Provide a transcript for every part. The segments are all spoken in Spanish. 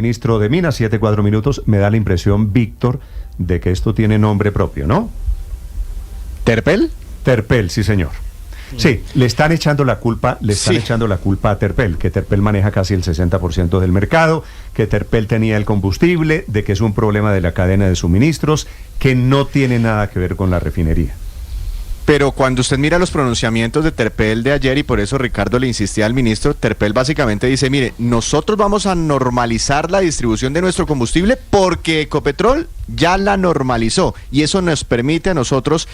Ministro de Minas, 7:04 minutos. Me da la impresión, Víctor, de que esto tiene nombre propio, ¿no? ¿Terpel? Terpel, sí, señor. Sí, le están echando la culpa a Terpel, que Terpel maneja casi el 60% del mercado, que Terpel tenía el combustible, de que es un problema de la cadena de suministros, que no tiene nada que ver con la refinería. Pero cuando usted mira los pronunciamientos de Terpel de ayer, y por eso Ricardo le insistía al ministro, Terpel básicamente dice, mire, nosotros vamos a normalizar la distribución de nuestro combustible porque Ecopetrol ya la normalizó y eso nos permite a nosotros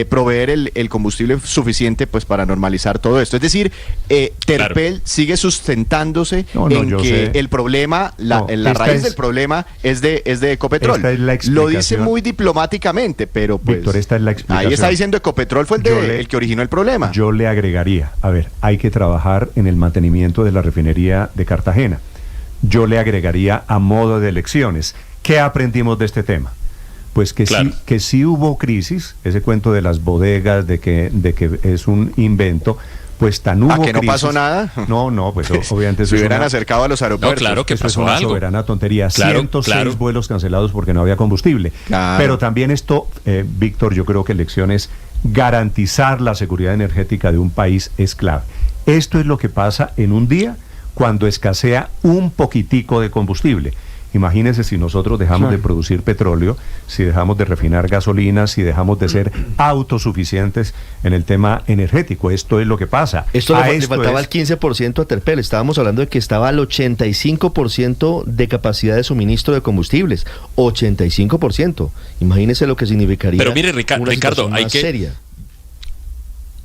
proveer el combustible suficiente pues para normalizar todo esto. Es decir, Terpel sigue sustentándose en que el problema, la raíz del problema es de Ecopetrol. Lo dice muy diplomáticamente, pero pues Víctor, esta es la explicación. Ahí está diciendo Ecopetrol fue el que originó el problema. Yo le agregaría, a ver, hay que trabajar en el mantenimiento de la refinería de Cartagena. Yo le agregaría a modo de lecciones. ¿Qué aprendimos de este tema? Pues que sí hubo crisis, ese cuento de las bodegas, de que es un invento, pues tan hubo que no crisis. Pasó nada. No, pues obviamente se hubieran acercado a los aeropuertos. No, claro que eso pasó es una algo. Soberana tontería. 106 vuelos cancelados porque no había combustible. Claro. Pero también esto, Víctor, yo creo que lecciones, garantizar la seguridad energética de un país es clave. Esto es lo que pasa en un día cuando escasea un poquitico de combustible. Imagínense si nosotros dejamos de producir petróleo, si dejamos de refinar gasolina, si dejamos de ser autosuficientes en el tema energético. Esto es lo que pasa. Esto le faltaba el 15% a Terpel. Estábamos hablando de que estaba al 85% de capacidad de suministro de combustibles. 85%. Imagínense lo que significaría. Pero mire, Ricardo, hay que... seria.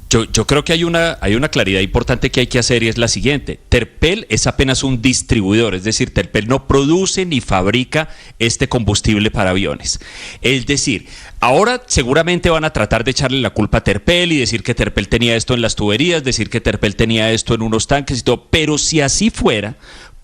Yo creo que hay una claridad importante que hay que hacer y es la siguiente. Terpel es apenas un distribuidor, es decir, Terpel no produce ni fabrica este combustible para aviones. Es decir, ahora seguramente van a tratar de echarle la culpa a Terpel y decir que Terpel tenía esto en las tuberías, decir que Terpel tenía esto en unos tanques y todo, pero si así fuera,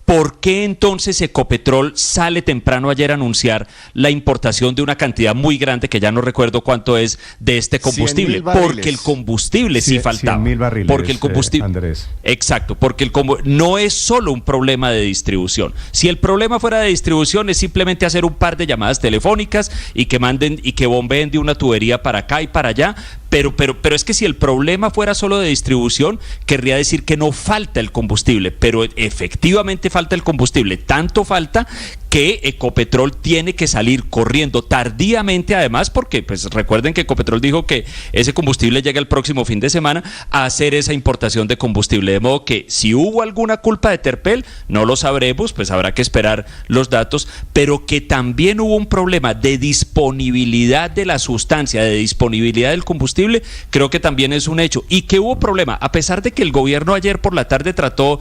¿por qué entonces Ecopetrol sale temprano ayer a anunciar la importación de una cantidad muy grande, que ya no recuerdo cuánto es, de este combustible? Porque el combustible sí faltaba. 100.000 barriles, porque el combustible, Andrés. Exacto, porque no es solo un problema de distribución. Si el problema fuera de distribución, es simplemente hacer un par de llamadas telefónicas y que manden y que bombeen de una tubería para acá y para allá. Pero es que si el problema fuera solo de distribución, querría decir que no falta el combustible, pero efectivamente falta el combustible, tanto falta que Ecopetrol tiene que salir corriendo tardíamente, además, porque pues recuerden que Ecopetrol dijo que ese combustible llega el próximo fin de semana, a hacer esa importación de combustible, de modo que si hubo alguna culpa de Terpel, no lo sabremos, pues habrá que esperar los datos, pero que también hubo un problema de disponibilidad de la sustancia, de disponibilidad del combustible, creo que también es un hecho, y que hubo problema, a pesar de que el gobierno ayer por la tarde trató,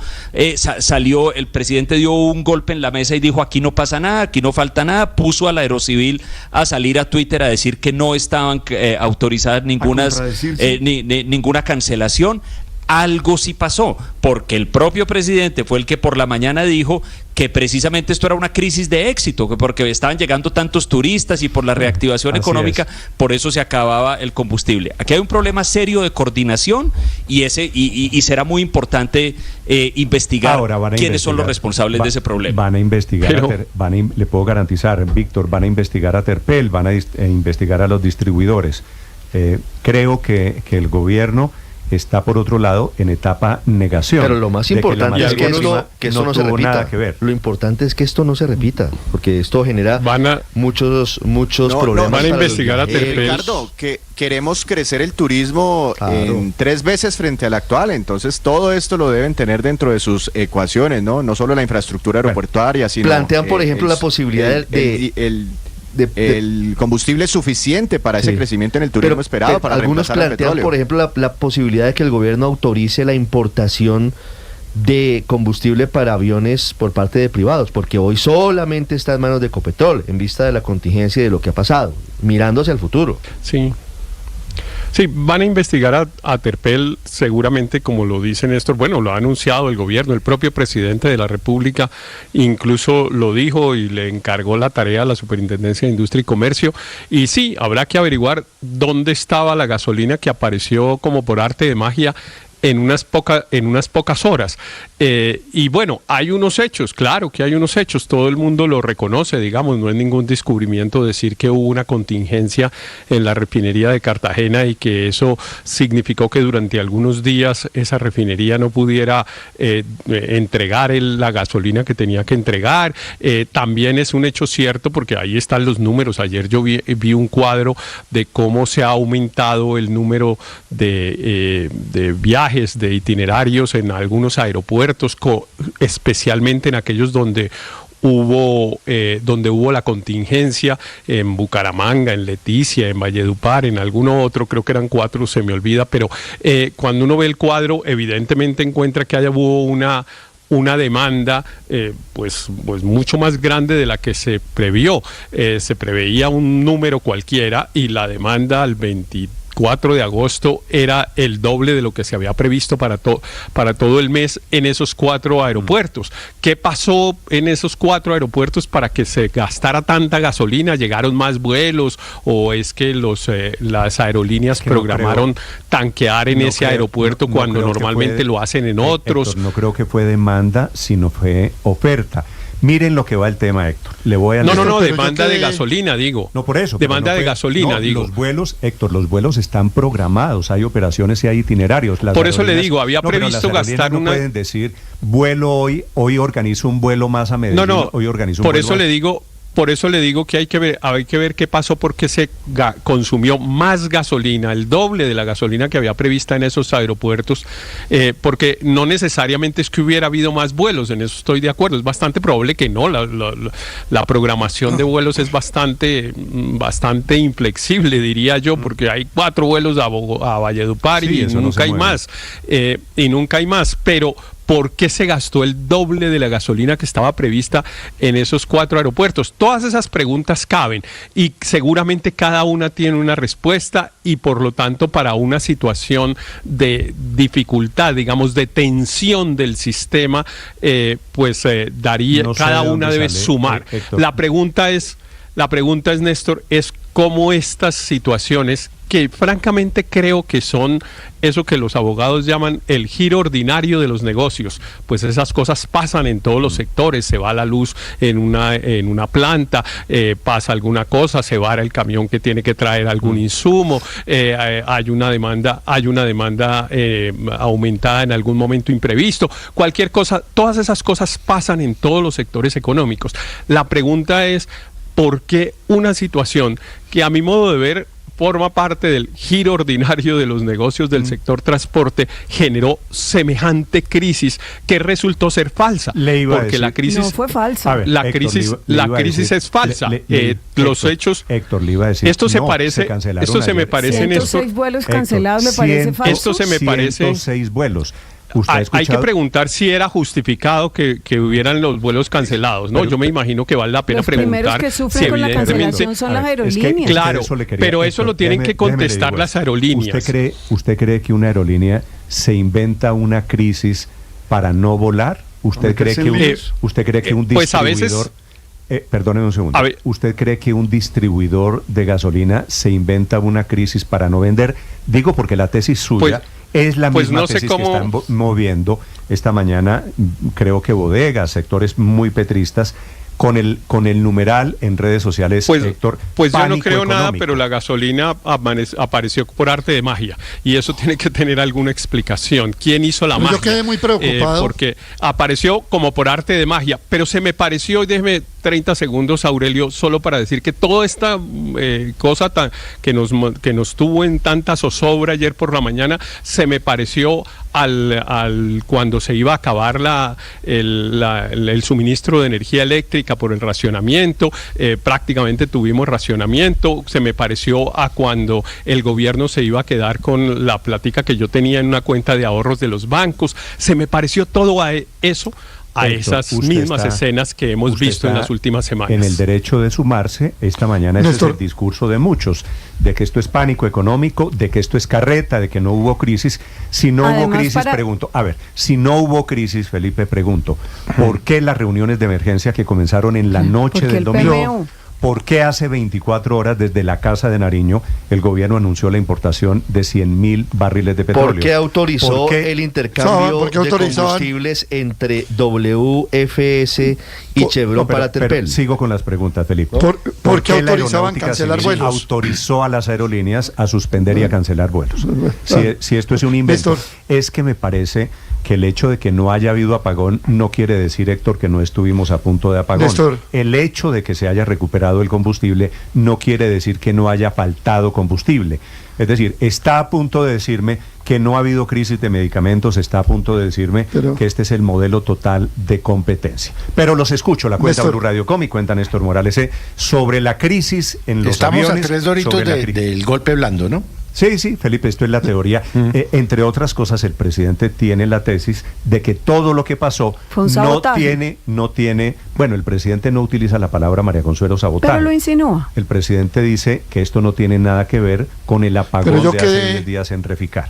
salió, el presidente dio un golpe en la mesa y dijo aquí no pasa nada, aquí no falta nada, puso al Aerocivil a salir a Twitter a decir que no estaban autorizadas ninguna cancelación. Algo sí pasó, porque el propio presidente fue el que por la mañana dijo que precisamente esto era una crisis de éxito, porque estaban llegando tantos turistas y por la reactivación económica, por eso se acababa el combustible. Aquí hay un problema serio de coordinación y será muy importante investigar quiénes son los responsables de ese problema. Van a investigar, le puedo garantizar, Víctor, van a investigar a Terpel, van a investigar a los distribuidores. Creo que el gobierno está por otro lado en etapa negación. Pero lo más importante es que esto no se repita. Nada que ver. Lo importante es que esto no se repita, porque esto genera muchos problemas. Van a investigar a Terpel. Ricardo, que queremos crecer el turismo en 3 veces frente al actual, entonces todo esto lo deben tener dentro de sus ecuaciones, no solo la infraestructura aeroportuaria, sino plantean, por ejemplo, la posibilidad el combustible suficiente para ese crecimiento en el turismo esperado para algunos plantean, por ejemplo, la posibilidad de que el gobierno autorice la importación de combustible para aviones por parte de privados, porque hoy solamente está en manos de Ecopetrol, en vista de la contingencia y de lo que ha pasado, mirando hacia el futuro. Sí, van a investigar a Terpel seguramente, como lo dice Néstor, bueno, lo ha anunciado el gobierno, el propio presidente de la República incluso lo dijo y le encargó la tarea a la Superintendencia de Industria y Comercio, y sí, habrá que averiguar dónde estaba la gasolina que apareció como por arte de magia en unas pocas horas. Y bueno, hay unos hechos, claro que hay unos hechos, todo el mundo lo reconoce, digamos, no es ningún descubrimiento decir que hubo una contingencia en la refinería de Cartagena y que eso significó que durante algunos días esa refinería no pudiera entregar la gasolina que tenía que entregar. También es un hecho cierto, porque ahí están los números. Ayer yo vi un cuadro de cómo se ha aumentado el número de viajes, de itinerarios en algunos aeropuertos, especialmente en aquellos donde hubo la contingencia, en Bucaramanga, en Leticia, en Valledupar, en alguno otro, creo que eran 4, se me olvida, pero cuando uno ve el cuadro, evidentemente encuentra que hubo una demanda pues mucho más grande de la que se previó. Se preveía un número cualquiera y la demanda al 24 de agosto era el doble de lo que se había previsto para todo el mes en esos 4 aeropuertos. ¿Qué pasó en esos 4 aeropuertos para que se gastara tanta gasolina? ¿Llegaron más vuelos o es que las aerolíneas programaron tanquear en ese aeropuerto cuando normalmente lo hacen en otros? Héctor, no creo que fue demanda, sino fue oferta. Miren lo que va el tema, Héctor. Le voy a No, demanda de gasolina, digo. No, por eso. Demanda de gasolina, digo. Los vuelos, Héctor, los vuelos están programados, hay operaciones y hay itinerarios. Por eso le digo, había previsto gastar no pueden decir, vuelo hoy organizo un vuelo más a Medellín, hoy organizo un vuelo. Por eso le digo que hay que ver qué pasó, porque se consumió más gasolina, el doble de la gasolina que había prevista en esos aeropuertos, porque no necesariamente es que hubiera habido más vuelos, en eso estoy de acuerdo, es bastante probable que no, la programación de vuelos es bastante inflexible, diría yo, porque hay 4 vuelos a Valledupar y nunca hay más, pero ¿por qué se gastó el doble de la gasolina que estaba prevista en esos 4 aeropuertos? Todas esas preguntas caben y seguramente cada una tiene una respuesta, y por lo tanto para una situación de dificultad, digamos, de tensión del sistema, daría, cada una debe sumar. La pregunta es, Néstor, es cómo estas situaciones, que francamente creo que son eso que los abogados llaman el giro ordinario de los negocios, pues esas cosas pasan en todos los sectores. Se va la luz en una planta, pasa alguna cosa, se vara el camión que tiene que traer algún insumo, hay una demanda aumentada en algún momento imprevisto, cualquier cosa, todas esas cosas pasan en todos los sectores económicos. La pregunta es, ¿por qué una situación que a mi modo de ver forma parte del giro ordinario de los negocios del sector transporte generó semejante crisis que resultó ser falsa? Porque la crisis no fue falsa. Ver, la crisis es falsa. Los hechos. Héctor, le iba a decir. Esto se parece. Esto se me parece, Néstor. 106 vuelos cancelados, me parece falso. Esto se me parece. 106 vuelos. Hay que preguntar si era justificado que hubieran los vuelos cancelados, ¿no? Yo me imagino que vale la pena preguntar. Los primeros que sufren con la cancelación son las aerolíneas. Claro, pero eso lo tienen que contestar las aerolíneas. ¿Usted cree que una aerolínea se inventa una crisis para no volar? ¿Usted cree que un distribuidor... Pues a veces... perdóneme un segundo. ¿Usted cree que un distribuidor de gasolina se inventa una crisis para no vender? Digo porque la tesis suya es la misma tesis que están moviendo esta mañana, creo que bodegas, sectores muy petristas, con el numeral en redes sociales, Héctor. Pues yo no creo nada, pero la gasolina apareció por arte de magia, y eso tiene que tener alguna explicación. ¿Quién hizo la magia? Yo quedé muy preocupado. Porque apareció como por arte de magia, pero se me pareció, y déjeme 30 segundos, Aurelio, solo para decir que toda esta cosa que nos tuvo en tanta zozobra ayer por la mañana, se me pareció cuando se iba a acabar el suministro de energía eléctrica por el racionamiento. Prácticamente tuvimos racionamiento. Se me pareció a cuando el gobierno se iba a quedar con la plática que yo tenía en una cuenta de ahorros de los bancos. Se me pareció todo a eso, a esas mismas escenas que hemos visto en las últimas semanas. En el derecho de sumarse, esta mañana ese es el discurso de muchos, de que esto es pánico económico, de que esto es carreta, de que no hubo crisis. Si no hubo crisis, pregunto, si no hubo crisis, Felipe, pregunto, ¿por qué las reuniones de emergencia que comenzaron en la noche del domingo? ¿por qué hace 24 horas desde la Casa de Nariño el gobierno anunció la importación de 100.000 barriles de petróleo? ¿Por qué autorizó ¿Por qué? el intercambio de combustibles entre WFS y Chevron para Terpel? Sigo con las preguntas, Felipe. ¿Por qué autorizaban cancelar vuelos? Autorizó a las aerolíneas a suspender y a cancelar vuelos. Si esto es un invento, es que me parece que el hecho de que no haya habido apagón no quiere decir, Héctor, que no estuvimos a punto de apagón. Néstor. El hecho de que se haya recuperado el combustible no quiere decir que no haya faltado combustible. Es decir, está a punto de decirme que no ha habido crisis de medicamentos, está a punto de decirme que este es el modelo total de competencia. Pero los escucho, la cuenta Blue Radio Com y cuenta Néstor Morales sobre la crisis en los aviones. Estamos a 3 doritos del golpe blando, ¿no? Sí, Felipe, esto es la teoría. Entre otras cosas, el presidente tiene la tesis de que todo lo que pasó no tiene, bueno, el presidente no utiliza la palabra, María Consuelo, sabotaje. Pero lo insinúa. El presidente dice que esto no tiene nada que ver con el apagón de hace 10 días en Reficar.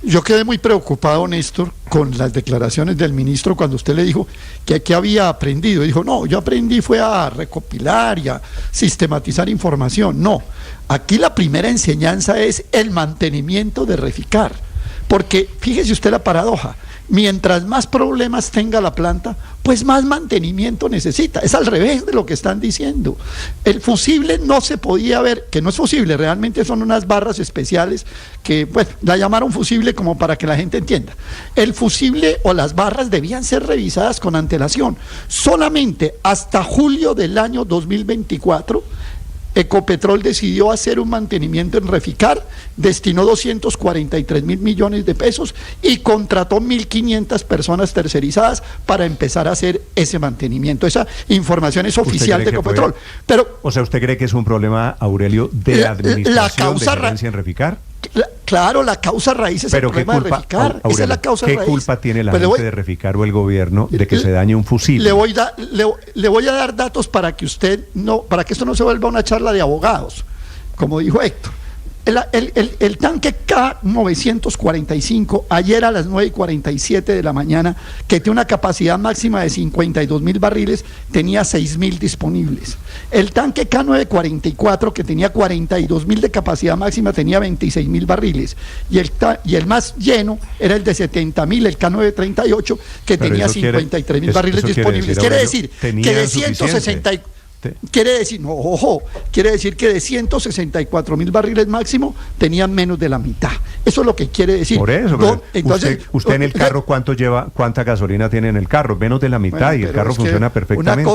Yo quedé muy preocupado, Néstor, con las declaraciones del ministro cuando usted le dijo que había aprendido. Dijo, no, yo aprendí fue a recopilar y a sistematizar información. No, aquí la primera enseñanza es el mantenimiento de Reficar. Porque fíjese usted la paradoja, mientras más problemas tenga la planta, pues más mantenimiento necesita. Es al revés de lo que están diciendo. El fusible no se podía ver, que no es fusible, realmente son unas barras especiales que, bueno, la llamaron fusible como para que la gente entienda. El fusible o las barras debían ser revisadas con antelación. Solamente hasta julio del año 2024, Ecopetrol decidió hacer un mantenimiento en Reficar, destinó 243.000 millones de pesos y contrató 1.500 personas tercerizadas para empezar a hacer ese mantenimiento. Esa información es oficial de Ecopetrol. Pero, o sea, ¿usted cree que es un problema, Aurelio, de administración, de gerencia en Reficar? Claro, la causa raíz es el problema de Reficar. Aurelio, esa es la causa raíz. ¿Qué culpa tiene la gente de Reficar o el gobierno de que se dañe un fusible? Le voy a dar datos para que para que esto no se vuelva una charla de abogados, como dijo Héctor. El tanque K945, ayer a las 9:47 de la mañana, que tiene una capacidad máxima de 52.000 barriles, tenía 6.000 disponibles. El tanque K944, que tenía 42.000 de capacidad máxima, tenía 26.000 barriles. Y el más lleno era el de 70.000, el K938, que tenía 53.000 barriles disponibles. Quiere decir que de 164... Quiere decir que de 164.000 barriles máximo tenían menos de la mitad. Eso es lo que quiere decir. Por eso, entonces, usted en el carro, ¿cuánta gasolina tiene en el carro? Menos de la mitad, y el carro funciona perfectamente.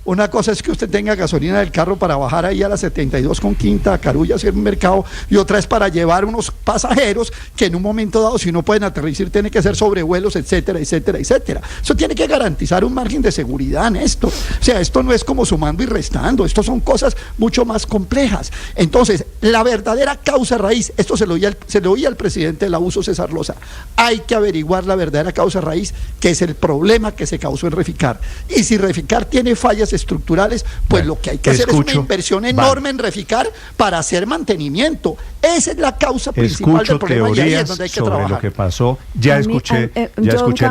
Una cosa es que usted tenga gasolina del carro para bajar ahí a la 72 con quinta, a Carulla, hacer un mercado, y otra es para llevar unos pasajeros que en un momento dado, si no pueden aterrizar, tiene que hacer sobrevuelos, etcétera, etcétera, etcétera. Eso tiene que garantizar un margen de seguridad en esto. O sea, esto no es como sumando y restando, esto son cosas mucho más complejas. Entonces, la verdadera causa raíz, esto se lo oía al presidente del abuso, César Loza, hay que averiguar la verdadera causa raíz, que es el problema que se causó en Reficar. Y si Reficar tiene fallas estructurales, pues lo que hay que hacer es una inversión enorme en Reficar para hacer mantenimiento. Esa es la causa principal del problema, y ahí es donde hay que trabajar. Lo que pasó, ya escuché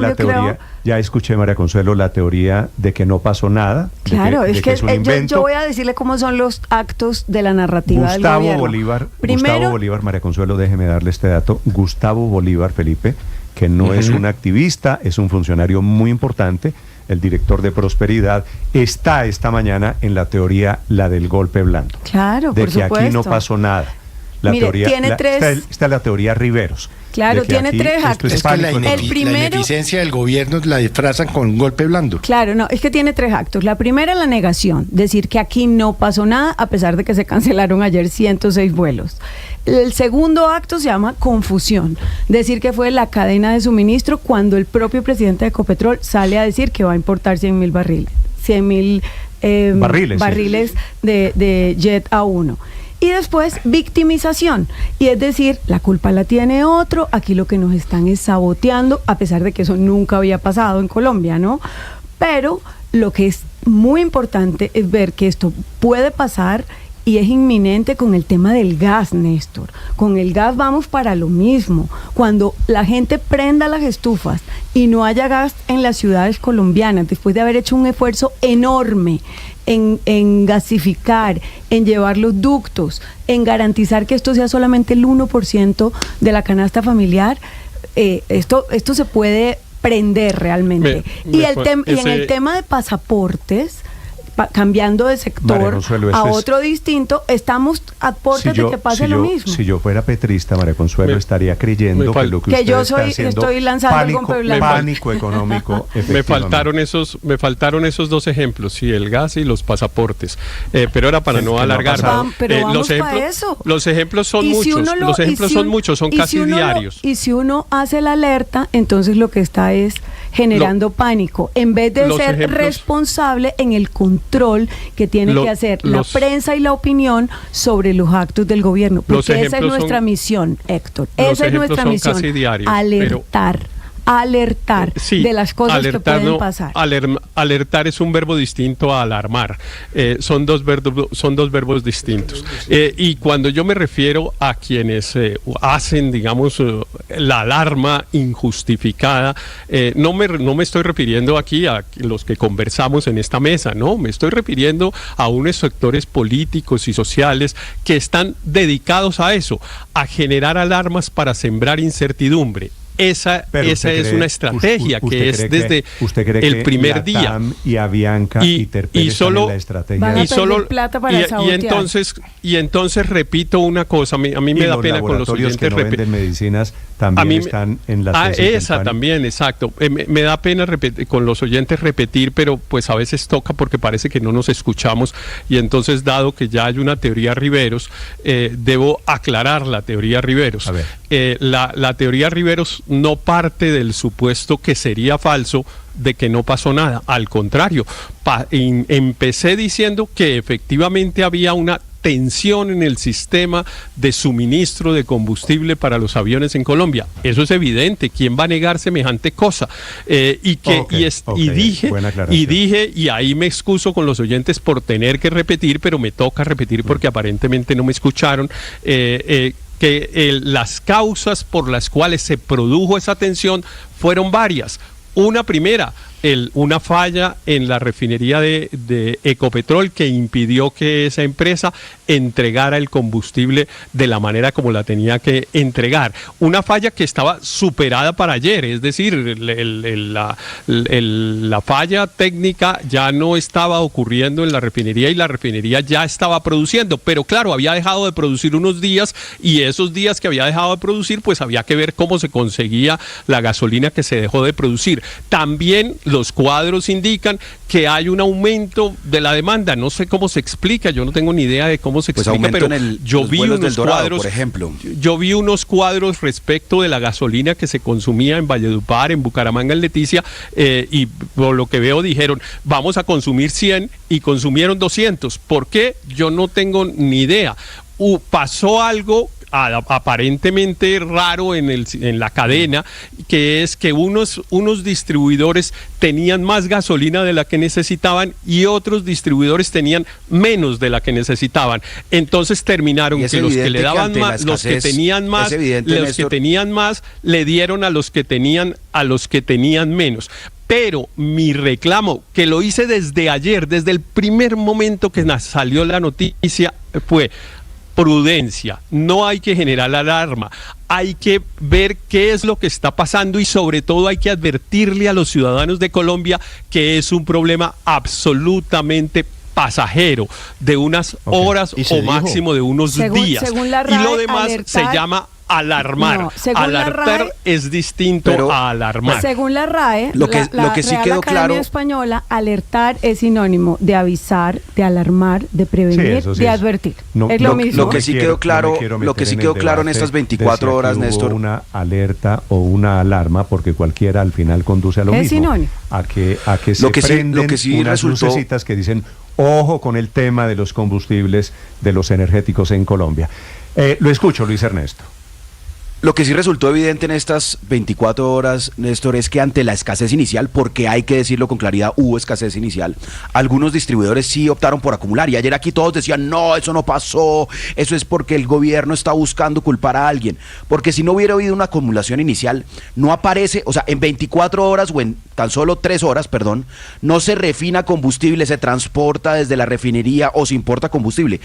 la teoría, ya escuché, María Consuelo, la teoría de que no pasó nada. Claro, de que es un invento. Yo voy a decirle cómo son los actos de la narrativa del gobierno. Gustavo Bolívar, María Consuelo, déjeme darle este dato. Gustavo Bolívar, Felipe, que no es un activista, es un funcionario muy importante, el director de Prosperidad, está esta mañana en la teoría, la del golpe blando. Claro, de que aquí no pasó nada. Está la teoría Riveros. Claro, tiene tres actos. Es que la ineficiencia del gobierno la disfrazan con un golpe blando. Claro, no, es que tiene tres actos. La primera, la negación, decir que aquí no pasó nada, a pesar de que se cancelaron ayer 106 vuelos. El segundo acto se llama confusión, decir que fue la cadena de suministro, cuando el propio presidente de Ecopetrol sale a decir que va a importar 100.000 barriles. 100.000 barriles de Jet A1. Y después, victimización. Y es decir, la culpa la tiene otro, aquí lo que nos están es saboteando, a pesar de que eso nunca había pasado en Colombia, ¿no? Pero lo que es muy importante es ver que esto puede pasar y es inminente con el tema del gas, Néstor. Con el gas vamos para lo mismo. Cuando la gente prenda las estufas y no haya gas en las ciudades colombianas, después de haber hecho un esfuerzo enorme en gasificar, en llevar los ductos, en garantizar que esto sea solamente el 1% de la canasta familiar, esto se puede prender realmente. Y en el tema de pasaportes, cambiando de sector a otro distinto, estamos a puertas de que pase lo mismo. Si yo fuera petrista, María Consuelo, estaría creyendo que lo que yo estoy lanzando pánico económico. Me faltaron esos dos ejemplos, sí, el gas y los pasaportes. Pero era para no alargar. Los ejemplos son muchos, son casi diarios. Y si uno hace la alerta, entonces lo que está es generando pánico, en vez de ser responsable en el control que tiene que hacer la prensa y la opinión sobre los actos del gobierno. Porque esa es nuestra misión, Héctor. Esa es nuestra misión. Alertar de las cosas que pueden pasar. Alertar es un verbo distinto a alarmar. Son dos verbos distintos. Y cuando yo me refiero a quienes hacen, digamos, la alarma injustificada, no me estoy refiriendo aquí a los que conversamos en esta mesa, no, me estoy refiriendo a unos sectores políticos y sociales que están dedicados a eso, a generar alarmas para sembrar incertidumbre. Esa es una estrategia que es desde el primer día. Y Avianca y Terpel están en la estrategia. Y entonces repito una cosa, a mí me da pena con los oyentes que no venden medicinas también están en la esa también, exacto. Me da pena con los oyentes repetir, pero pues a veces toca porque parece que no nos escuchamos, y entonces, dado que ya hay una teoría Riveros, debo aclarar la teoría Riveros. La teoría Riveros no parte del supuesto que sería falso de que no pasó nada. Al contrario, empecé diciendo que efectivamente había una tensión en el sistema de suministro de combustible para los aviones en Colombia. Eso es evidente. ¿Quién va a negar semejante cosa? Dije, y ahí me excuso con los oyentes por tener que repetir, pero me toca repetir porque aparentemente no me escucharon, que las causas por las cuales se produjo esa tensión fueron varias. Una primera, una falla en la refinería de Ecopetrol que impidió que esa empresa entregara el combustible de la manera como la tenía que entregar. Una falla que estaba superada para ayer, es decir, la falla técnica ya no estaba ocurriendo en la refinería y la refinería ya estaba produciendo, pero claro, había dejado de producir unos días, y esos días que había dejado de producir, pues había que ver cómo se conseguía la gasolina que se dejó de producir. También los cuadros indican que hay un aumento de la demanda. No sé cómo se explica, yo no tengo ni idea de cómo se explica, pero yo vi unos cuadros, por ejemplo. Yo vi unos cuadros respecto de la gasolina que se consumía en Valledupar, en Bucaramanga, en Leticia, y por lo que veo dijeron, vamos a consumir 100 y consumieron 200. ¿Por qué? Yo no tengo ni idea. Pasó algo aparentemente raro en la cadena, que es que unos distribuidores tenían más gasolina de la que necesitaban y otros distribuidores tenían menos de la que necesitaban. Entonces terminaron que los que le daban más, los que tenían más, que tenían más le dieron a los que tenían menos. Pero mi reclamo, que lo hice desde ayer, desde el primer momento que salió la noticia, fue: prudencia, no hay que generar alarma, hay que ver qué es lo que está pasando y sobre todo hay que advertirle a los ciudadanos de Colombia que es un problema absolutamente pasajero, de unas horas o máximo de unos días. Según la RAE, y lo demás se llama alarmar. No, alertar es distinto a alarmar. Según la RAE, lo que sí quedó claro, española, alertar es sinónimo de avisar, de alarmar, de prevenir, de advertir. Es lo mismo. Lo que sí quedó claro, en estas 24 horas, Néstor, una alerta o una alarma, porque cualquiera al final conduce a lo mismo. Es sinónimo. A que se prenden unas lucecitas que dicen: ojo con el tema de los combustibles, de los energéticos en Colombia. Lo escucho, Luis Ernesto. Lo que sí resultó evidente en estas 24 horas, Néstor, es que ante la escasez inicial, porque hay que decirlo con claridad, hubo escasez inicial, algunos distribuidores sí optaron por acumular. Y ayer aquí todos decían, no, eso no pasó, eso es porque el gobierno está buscando culpar a alguien. Porque si no hubiera habido una acumulación inicial, no aparece, o sea, en 24 horas o en tan solo 3 horas, perdón, no se refina combustible, se transporta desde la refinería o se importa combustible.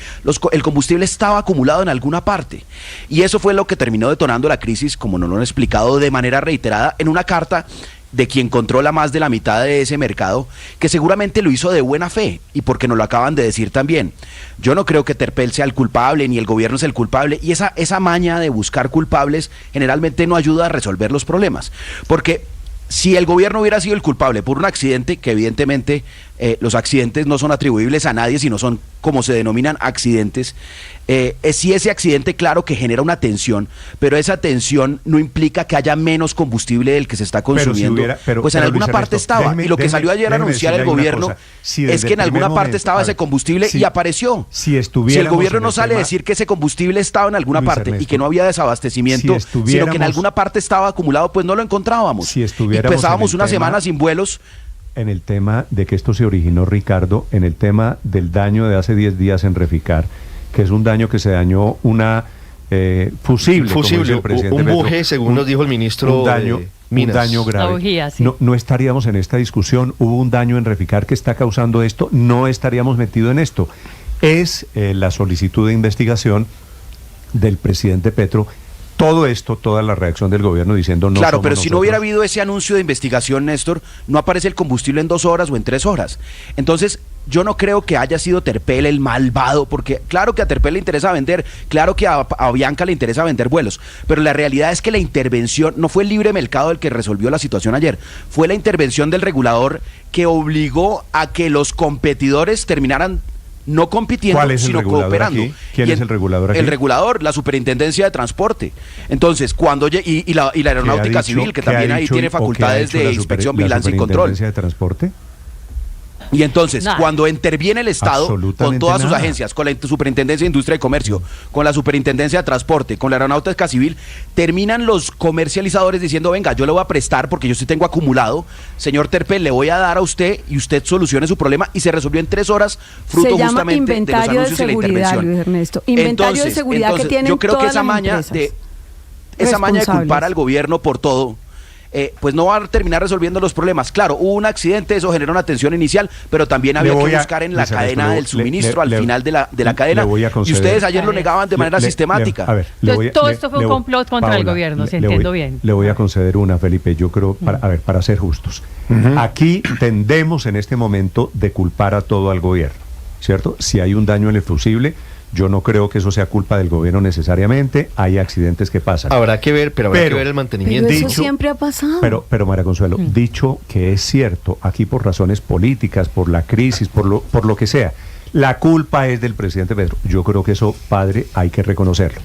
El combustible estaba acumulado en alguna parte. Y eso fue lo que terminó detonando la crisis, como nos lo han explicado de manera reiterada, en una carta de quien controla más de la mitad de ese mercado, que seguramente lo hizo de buena fe, y porque nos lo acaban de decir también. Yo no creo que Terpel sea el culpable, ni el gobierno sea el culpable, y esa maña de buscar culpables generalmente no ayuda a resolver los problemas, porque si el gobierno hubiera sido el culpable por un accidente, que evidentemente los accidentes no son atribuibles a nadie, sino son como se denominan accidentes, si ese accidente, claro que genera una tensión, pero esa tensión no implica que haya menos combustible del que se está consumiendo, pues en alguna parte estaba, y lo que salió ayer a anunciar el gobierno es que en alguna parte estaba ese combustible y apareció. Si el gobierno no sale a decir que ese combustible estaba en alguna parte y que no había desabastecimiento, sino que en alguna parte estaba acumulado, pues no lo encontrábamos. Y pasábamos una semana sin vuelos. En el tema de que esto se originó, Ricardo, en el tema del daño de hace 10 días en Reficar, que es un daño que se dañó una fusible, un buje, según nos dijo el ministro. Un daño grave. Bujía, sí. No estaríamos en esta discusión. Hubo un daño en Reficar que está causando esto. No estaríamos metidos en esto. Es la solicitud de investigación del presidente Petro. Todo esto, toda la reacción del gobierno diciendo no. Claro, pero si no hubiera habido ese anuncio de investigación, Néstor, no aparece el combustible en 2 horas o en 3 horas. Entonces, yo no creo que haya sido Terpel el malvado, porque claro que a Terpel le interesa vender, claro que a Bianca le interesa vender vuelos, pero la realidad es que la intervención no fue el libre mercado el que resolvió la situación ayer, fue la intervención del regulador que obligó a que los competidores terminaran no compitiendo, sino cooperando. ¿Quién es el regulador aquí? El regulador, la Superintendencia de Transporte. Entonces, y la Aeronáutica Civil, que también ahí tiene facultades de inspección, vigilancia y control. ¿La Superintendencia de Transporte? Y entonces, cuando interviene el Estado, con todas sus agencias, con la Superintendencia de Industria y Comercio, con la Superintendencia de Transporte, con la Aeronáutica Civil, terminan los comercializadores diciendo, venga, yo le voy a prestar porque yo sí tengo acumulado, señor Terpel, le voy a dar a usted y usted solucione su problema, y se resolvió en 3 horas, fruto justamente de los anuncios y la intervención. Luis Ernesto. Inventario de seguridad que tienen yo creo que todas esa maña de culpar al gobierno por todo, pues no va a terminar resolviendo los problemas. Claro, hubo un accidente, eso generó una tensión inicial, pero también había que buscar en la cadena del suministro, al final de la cadena, y ustedes ayer lo negaban de manera sistemática. Todo esto fue un complot contra el gobierno, si entiendo bien. Le voy a conceder una, Felipe, yo creo, para ser justos. Aquí tendemos en este momento de culpar a todo al gobierno, ¿cierto? Si hay un daño en el fusible, yo no creo que eso sea culpa del gobierno necesariamente. Hay accidentes que pasan. Habrá que ver, pero habrá que ver el mantenimiento. Pero eso siempre ha pasado. Pero María Consuelo, dicho que es cierto, aquí por razones políticas, por la crisis, por lo que sea, la culpa es del presidente Petro. Yo creo que eso, padre, hay que reconocerlo.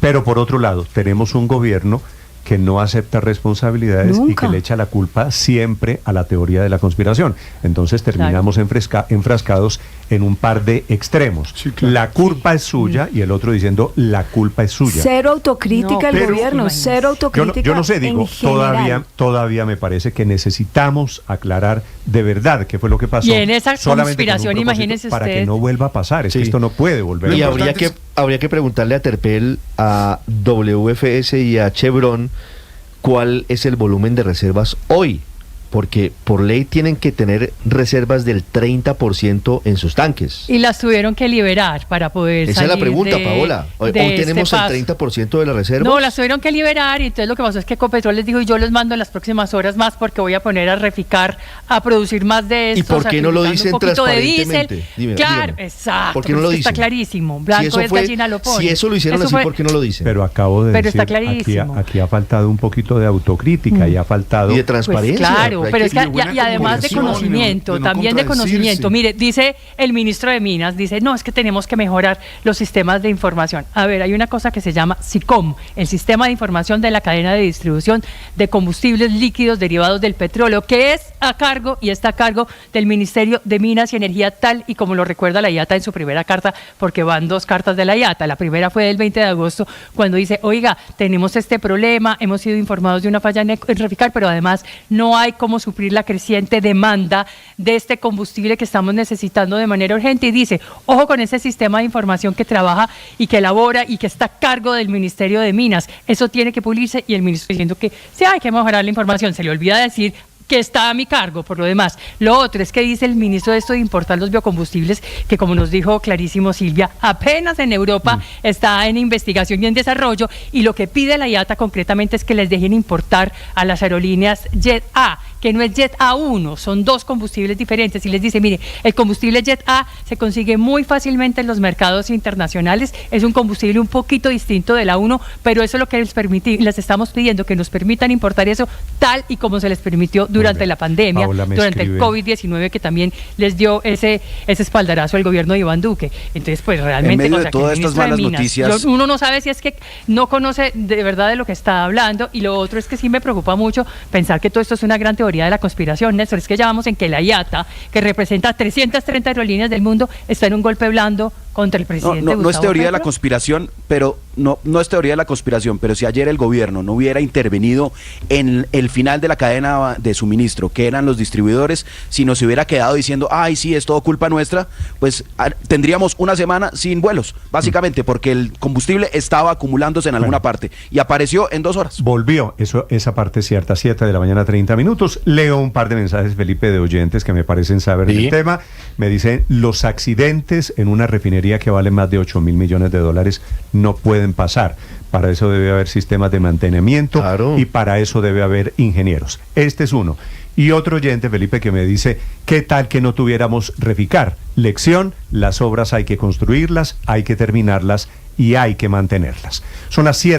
Pero por otro lado, tenemos un gobierno que no acepta responsabilidades y que le echa la culpa siempre a la teoría de la conspiración. Entonces terminamos enfrascados en un par de extremos. Sí, claro. La culpa es suya y el otro diciendo la culpa es suya. Cero autocrítica el gobierno, cero autocrítica. Yo no sé, digo, todavía me parece que necesitamos aclarar de verdad qué fue lo que pasó. Y en esa conspiración, imagínese usted, para que no vuelva a pasar, es que esto no puede volver a pasar. Y habría que preguntarle a Terpel, a WFS y a Chevron cuál es el volumen de reservas hoy, porque por ley tienen que tener reservas del 30% en sus tanques. Y las tuvieron que liberar para poder Esa salir es la pregunta, Paola. Hoy tenemos el 30% de las reservas. No, las tuvieron que liberar, y entonces lo que pasó es que Ecopetrol les dijo, y yo les mando en las próximas horas más porque voy a poner a Reficar a producir más de esto. ¿Y por qué no lo dicen transparentemente? Claro, exacto. ¿Por qué no lo dicen? Está clarísimo. Blanco es gallina lo pone. Si eso lo hicieron así, ¿por qué no lo dicen? Pero acabo de decir, está clarísimo. Aquí ha faltado un poquito de autocrítica y ha faltado... Y de transparencia. Pues claro. Claro, pero es que y además de conocimiento, también de conocimiento. Mire, dice el ministro de Minas, dice, no, es que tenemos que mejorar los sistemas de información. A ver, hay una cosa que se llama SICOM, el Sistema de Información de la Cadena de Distribución de Combustibles Líquidos Derivados del Petróleo, que es a cargo y está a cargo del Ministerio de Minas y Energía, tal y como lo recuerda la IATA en su primera carta, porque van 2 cartas de la IATA. La primera fue del 20 de agosto, cuando dice, oiga, tenemos este problema, hemos sido informados de una falla en Reficar, pero además no hay cómo suplir la creciente demanda de este combustible que estamos necesitando de manera urgente. Y dice, ojo con ese sistema de información que trabaja y que elabora y que está a cargo del Ministerio de Minas. Eso tiene que pulirse, y el ministro diciendo que sí hay que mejorar la información. Se le olvida decir que está a mi cargo, por lo demás. Lo otro es que dice el ministro de esto de importar los biocombustibles, que como nos dijo clarísimo Silvia, apenas en Europa está en investigación y en desarrollo, y lo que pide la IATA concretamente es que les dejen importar a las aerolíneas Jet A, que no es Jet A1, son 2 combustibles diferentes, y les dice, mire, el combustible Jet A se consigue muy fácilmente en los mercados internacionales, es un combustible un poquito distinto del A1, pero eso es lo que les estamos pidiendo, que nos permitan importar eso tal y como se les permitió durante la pandemia, durante el COVID-19, que también les dio ese espaldarazo al gobierno de Iván Duque. Entonces, pues realmente, en medio de todas estas malas noticias, uno no sabe si es que no conoce de verdad de lo que está hablando, y lo otro es que sí me preocupa mucho pensar que todo esto es una gran teoría de la conspiración, Néstor. Es que ya vamos en que la IATA, que representa 330 aerolíneas del mundo, está en un golpe blando contra el presidente. No es teoría de la conspiración, pero no es teoría de la conspiración, pero si ayer el gobierno no hubiera intervenido en el final de la cadena de suministro, que eran los distribuidores, si nos hubiera quedado diciendo, ay, sí, es todo culpa nuestra, pues tendríamos una semana sin vuelos, básicamente, porque el combustible estaba acumulándose en alguna parte y apareció en 2 horas. Volvió, esa parte es cierta, 7 de la mañana, 30 minutos. Leo un par de mensajes, Felipe, de oyentes que me parecen saber del tema. Me dicen, los accidentes en una refinería que vale más de 8.000 millones de dólares no pueden pasar. Para eso debe haber sistemas de mantenimiento, claro, y para eso debe haber ingenieros. Este es uno. Y otro oyente, Felipe, que me dice, ¿qué tal que no tuviéramos Reficar? Lección, las obras hay que construirlas, hay que terminarlas y hay que mantenerlas. Son las 7.